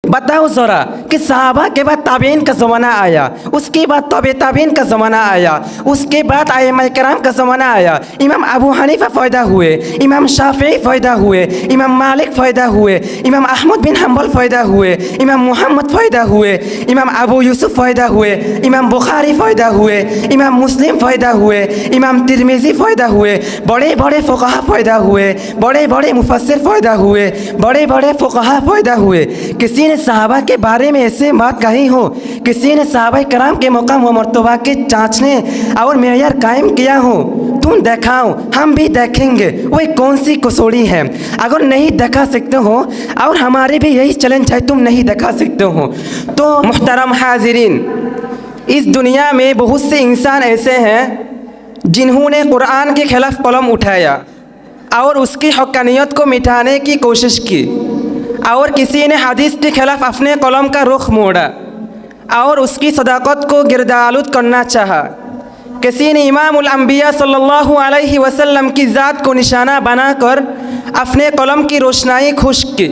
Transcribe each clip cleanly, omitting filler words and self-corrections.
बताओ ज़रा कि सहाबा के बाद ताबीन का ज़माना आया, उसके बाद तबे ताबीन का ज़माना आया, उसके बाद आइम्मा किराम का ज़माना आया। इमाम अबू हनीफा फ़ैदा हुए, इमाम शाफ़िई फ़ैदा हुए, इमाम मालिक फ़ैदा हुए, इमाम अहमद बिन हम्बल फ़ैदा हुए, इमाम मुहम्मद फ़ैदा हुए, इमाम अबू यूसुफ फ़ैदा हुए, इमाम बुखारी फ़ैदा हुए, इमाम मुस्लिम फ़ैदा हुए, इमाम तिरमिज़ी फ़ैदा हुए, बड़े बड़े फ़ुक़हा फ़ैदा हुए, बड़े बड़े मुफस्सिर फ़ैदा हुए, बड़े बड़े फ़ुक़हा फ़ैदा हुए। किसी ने सहाबा के बारे में ऐसे बात कही हो, किसी ने सहाबा कराम के मकाम व मर्तबा के जांचने और मेयार कायम किया हो, तुम दिखाओ, हम भी देखेंगे वही कौन सी कसौड़ी है। अगर नहीं दिखा सकते हो, और हमारे भी यही चैलेंज है, तुम नहीं दिखा सकते हो तो मुहतरम हाज़िरीन, इस दुनिया में बहुत से इंसान ऐसे हैं जिन्होंने कुरान के खिलाफ कलम उठाया और उसकी हक़ानियत को मिटाने की कोशिश की, और किसी ने हदीस के खिलाफ अपने कलम का रुख मोड़ा और उसकी सदाकत को गिरदालुद करना चाहा। किसी ने इमामुल अंबिया सल्लल्लाहु अलैहि वसल्लम की ज़ात को निशाना बनाकर अपने कलम की रोशनाई खुश्क की,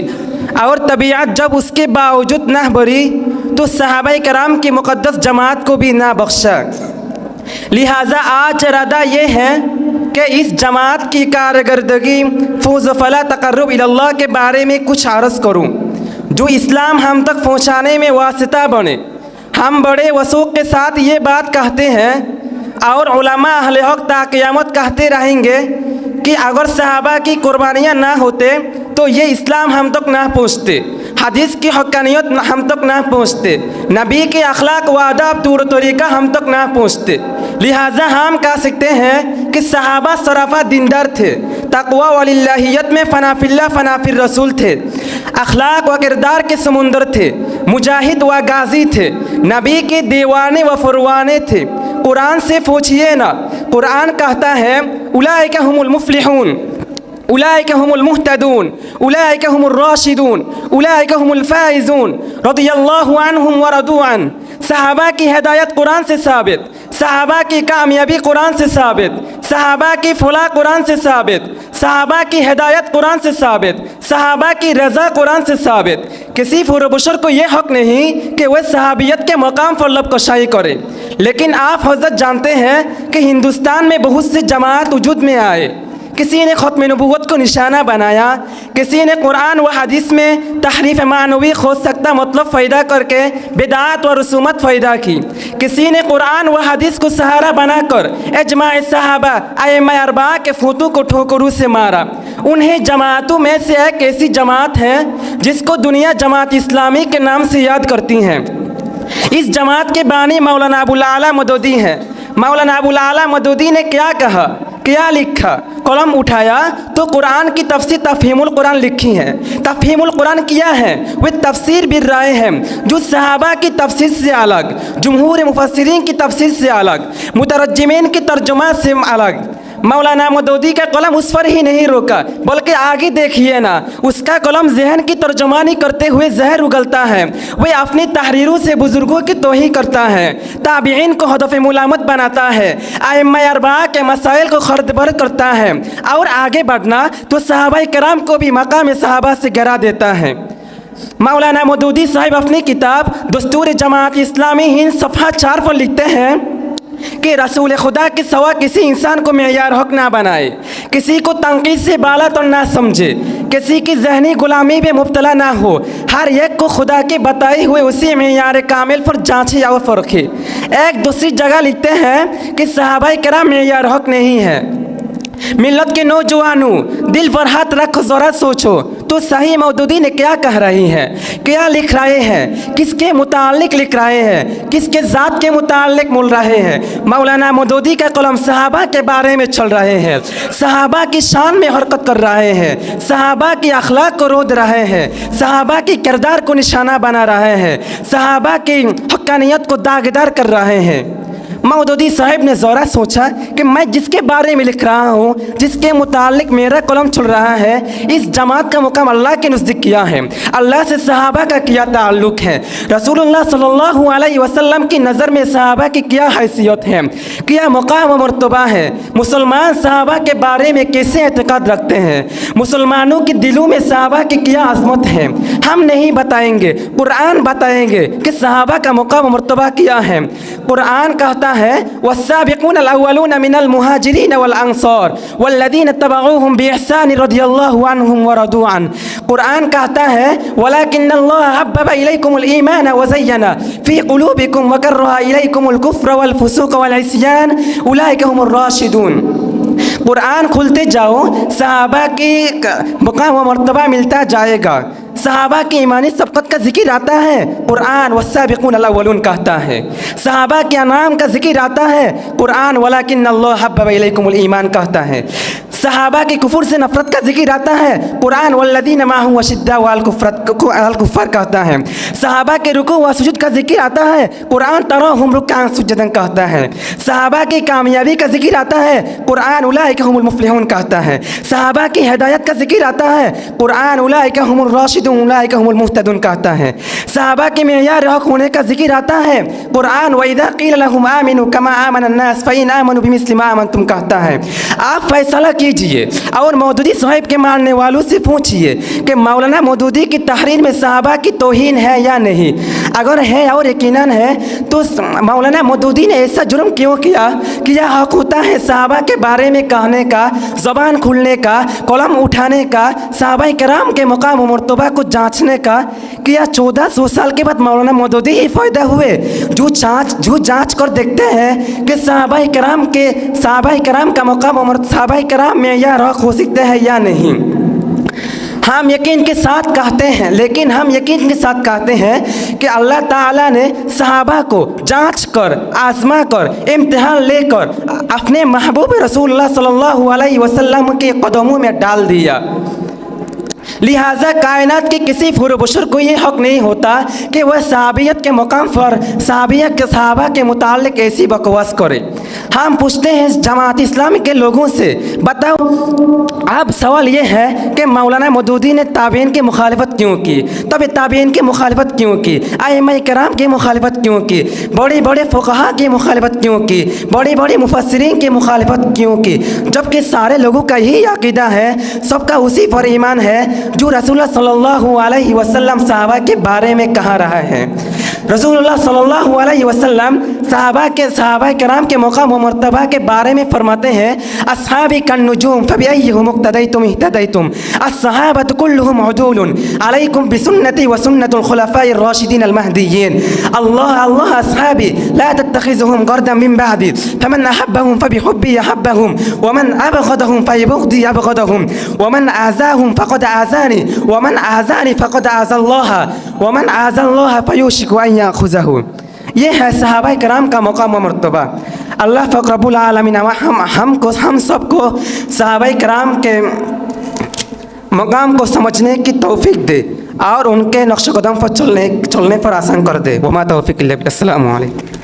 और तबीयत जब उसके बावजूद ना भरी तो सहाबाए कराम की मुक़द्दस जमात को भी ना बख्शा। लिहाजा आज इरादा ये है कि इस जमात की कारकर्दगी फौज़ फला तक़र्रुब इलल्लाह के बारे में कुछ अर्ज़ करूँ, जो इस्लाम हम तक पहुँचाने में वासिता बने। हम बड़े वसूक़ के साथ ये बात कहते हैं और उलमा अहले हक़ ता क़यामत कहते रहेंगे कि अगर सहाबा की कुर्बानियाँ ना होते तो ये इस्लाम हम तक ना पहुँचते, हदीस की हक़ानियत हम तक ना पहुँचते, नबी के अखलाक व आदाब तौर तरीक़ा हम तक ना पहुँचते। लिहाजा हम कह सकते हैं कि सहाबा सराफा दीनदार थे, तक़वा व लिल्लाहियत में फ़नाफ़िल्लाह फ़नाफ़िर रसूल थे, अखलाक व किरदार के समुंदर थे, मुजाहिद व गाज़ी थे, नबी के दीवाने व फरवाने थे। कुरान से पूछिए ना, कुरान कहता है उलाइका हुमुल मुफ़्लिहून, उलाइका हुमुल मुहतदून, उलाइका हुमुर राशिदून, उलाइका हुमुल फ़ाइज़ून रज़ियल्लाहु अन्हुम व रदू अन। सहाबा की हिदायत कुरान से साबित, सहाबा की कामयाबी कुरान से साबित, सहाबा की फलाह कुरान से साबित, सहाबा की हिदायत कुरान से साबित, सहाबा की रज़ा कुरान से साबित। किसी फुरबशर को यह हक़ नहीं कि वह सहाबियत के मकाम पर लबकशाई करे। लेकिन आप हज़रत जानते हैं कि हिंदुस्तान में बहुत से जमात वजूद में आए, किसी ने ख़त्म नबूवत को निशाना बनाया, किसी ने कुरान व हदीस में तहरीफ मानवी खोज सकता मतलब फ़ैदा करके बिदात व रसूमत फ़ैदा की, किसी ने कुरान व हदीस को सहारा बनाकर इजमाए सहाबा अइम्मा अरबा के फतू को ठोकरों से मारा। उन्हें जमातों में से एक ऐसी जमात है जिसको दुनिया जमात इस्लामी के नाम से याद करती हैं। इस जमात के बानी मौलाना अबुल आला मदूदी हैं। मौलाना अबुल आला मदूदी ने क्या कहा, क्या लिखा, कलम उठाया तो कुरान की तफसीर तफ़हीमुल कुरान लिखी है। तफ़हीमुल कुरान किया है, वे तफसीर भी राय हैं जो सहाबा की तफसीर से अलग, जमहूर मुफस्सिरीन की तफसीर से अलग, मुतरज्जिमीन की तर्जुमा से अलग। मौलाना मदूदी का कलम उस पर ही नहीं रोका, बल्कि आगे देखिए ना, उसका कलम ज़हन की तर्जुमानी करते हुए ज़हर उगलता है। वह अपनी तहरीरों से बुज़ुर्गों की तौहीन करता है, ताबीईन को हदफ़ मुलामत बनाता है, अइम्मा अरबा के मसाइल को खर्दबर करता है, और आगे बढ़ना तो सहाबाए किराम को भी मकाम सहाबा से गिरा देता है। मौलाना मदूदी साहिब अपनी किताब दस्तूर जमात इस्लामी हिंद सफ़हा 4 पर लिखते हैं कि रसूल खुदा के सवा किसी इंसान को मेयार हक़ ना बनाए, किसी को तंकीद से बाला तो ना समझे, किसी की ज़हनी गुलामी में मुब्तला ना हो, हर एक को खुदा के बताए हुए उसी मेयार कामिल पर जांचे और परखे। एक दूसरी जगह लिखते हैं कि सहाबाए किराम मेयार हक़ नहीं है। मिल्लत के नौजवानों, दिल पर हाथ रखो, ज़रा सोचो तो सही मौदूदी ने क्या कह रही है, क्या लिख रहे हैं, किसके मुताल्लिक लिख रहे हैं, किसके ज़ात के मुताल्लिक बोल रहे हैं। मौलाना मौदूदी का कलम सहाबा के बारे में चल रहे हैं, सहाबा की शान में हरकत कर रहे हैं, सहाबा की अखलाक को रोद रहे हैं, सहाबा की किरदार को निशाना बना रहे हैं, सहाबा की हक़ानियत को दागदार कर रहे हैं। मौदूदी साहब ने ज़रा सोचा कि मैं जिसके बारे में लिख रहा हूँ, जिसके मुतालिक मेरा कलम चल रहा है, इस जमात का मुकाम अल्लाह के नज़दीक किया है, अल्लाह से सहाबा का क्या ताल्लुक़ है, रसूलुल्लाह सल्लल्लाहु अलैहि वसल्लम की नज़र में सहाबा की क्या हैसियत है, क्या मुकाम व मर्तबा है, मुसलमान सहाबा के बारे में कैसे एतक़ाद रखते हैं, मुसलमानों के दिलों में सहाबा की क्या अज़मत है। हम नहीं बताएंगे, कुरान बताएंगे कि सहाबा का मुकाम व मर्तबा क्या है। कुरान कहता है वस्साबिक़ून अल-अव्वलून मिनल मुहाजिरीन वल अंसार वल्लज़ीन तबअूहुम बिइहसान रज़ियल्लाहु अन्हुम व रदू अन। कुरान कहता है वलाकिन्नल्लाह हब्बब इलैकुमुल ईमान व ज़य्यना फ़ी क़ुलूबिकुम व कररहा इलैकुमुल कुफ़्र वल फ़ुसूक़ वल इस्यान उलाइका हुमुर राशिदून। कुरान खुलते जाओ, सहाबा की मुकाम व मर्तबा मिलता जाएगा। सहाबा की ईमानी सबकत का जिक्र आता है, कुरान वस्साबिक़ून अल-अव्वलून कहता है। सहाबा के अनाम का जिक्र आता है, कुरान वलाकिन्नल्लाह हब्बब इलैकुमुल ईमान कहता है। सहाबा के कुफर से नफरत का जिक्र आता है, कुरान वल्लज़ीना माअहू अशिद्दाउ अलल कुफ़ार कहता है। सहाबा के रुकू व सुजूद का जिक्र आता है, कुरान तराहुम रुक्कान सुज्जदन कहता है। सहाबा की कामयाबी का जिक्र आता है, कुरान उलाइका हुमुल मुफ़्लिहून कहता है। सहाबा की हिदायत का जिक्र आता है, कुरान उलाइका हुमुर राशिदून उलाइका हुमुल मुहतदून कहता है। सहाबा के मेयार हक़ होने का जिक्र आता है, कुरान व इज़ा क़ील लहुम आमिनू कमा आमन अन्नास फ़इन आमनू बिमिस्लि मा आमनतुम कहता है। आप फैसला कीजिए और मौदूदी साहब के मानने वालों से पूछिए कि मौलाना मौदूदी की तहरीर में सहाबा की तौहीन है या नहीं। अगर है और यकीनन है तो मौलाना मौदूदी ने ऐसा जुर्म क्यों किया कि यह हक़ होता है सहाबा के बारे में कहने का, ज़बान खुलने का, कलम उठाने का, सहाबा किराम के मकाम व मर्तबा को जांचने का। कि यह 1400 साल के बाद मौलाना मौदूदी ही फ़ायदा हुए जो जांच कर देखते हैं कि सहाबा किराम का मकाम व सहाबा किराम में यह हक़ हो सकते हैं या नहीं। हम यकीन के साथ कहते हैं, लेकिन हम यकीन के साथ कहते हैं कि अल्लाह ताला ने सहाबा को जांच कर, आज़मा कर, इम्तिहान लेकर अपने महबूब रसूलुल्लाह सल्लल्लाहु अलैहि वसल्लम के कदमों में डाल दिया। लिहाजा कायनात के किसी फुरबशर को ये हक़ नहीं होता कि वह सहाबियत के मकाम पर सहाबा के मुतालिक ऐसी बकवास करे। हम पूछते हैं जमात इस्लामी के लोगों से, बताओ अब सवाल ये है कि मौलाना मौदूदी ने ताबीन की मुखालिफत क्यों की, तब ताबीन की मुखालिफत क्यों की, आइम्मा किराम की मुखालिफत क्यों की, बड़े बड़े फ़ुक़हा की मुखालिफत क्यों की, बड़े बड़े मुफस्सिरीन की मुखालिफत क्यों की, जबकि सारे लोगों का यही अक़ीदा है, सबका उसी पर ईमान है जो रसूलुल्लाह सल्लल्लाहु अलैहि वसल्लम सहाबा के बारे में कहा रहा है। रसूलुल्लाह सल्लल्लाहु अलैहि वसल्लम सहाबा किराम के मकाम व मर्तबा के बारे में फरमाते हैं अस्हाबी कन्नुजूम फबिअय्यिहिम इक़्तदैतुम इह्तदैतुम अस्सहाबतु कुल्लुहुम उदूलुन अलैकुम बिसुन्नती व सुन्नतिल खुलफ़ाइर राशिदीन अल महदिय्यीन अल्लाह अस्हाबी ला तत्तखिज़ुहुम गर्दन मिन बअदी फमन अहब्बहुम फबिहुब्बी अहब्बहुम वमन अबग़दहुम फबिबग़दी अबग़दहुम वमन आज़ाहुम फ़क़द आज़ानी वमन आज़ानी फ़क़द आज़ल्लाह वमन आज़ल्लाह फयुशिकु अन याख़ुज़हु। ये है सहाबा किराम का मकाम व मर्तबा। अल्लाह फ़क़ रब्बुल आलमीन हम सबको सहाबा किराम के मकाम को समझने की तौफीक दे और उनके नक्श कदम पर चलने पर आसान कर दे। वमा तौफीक इल्ला बिल्लाह। अस्सलामु अलैकुम।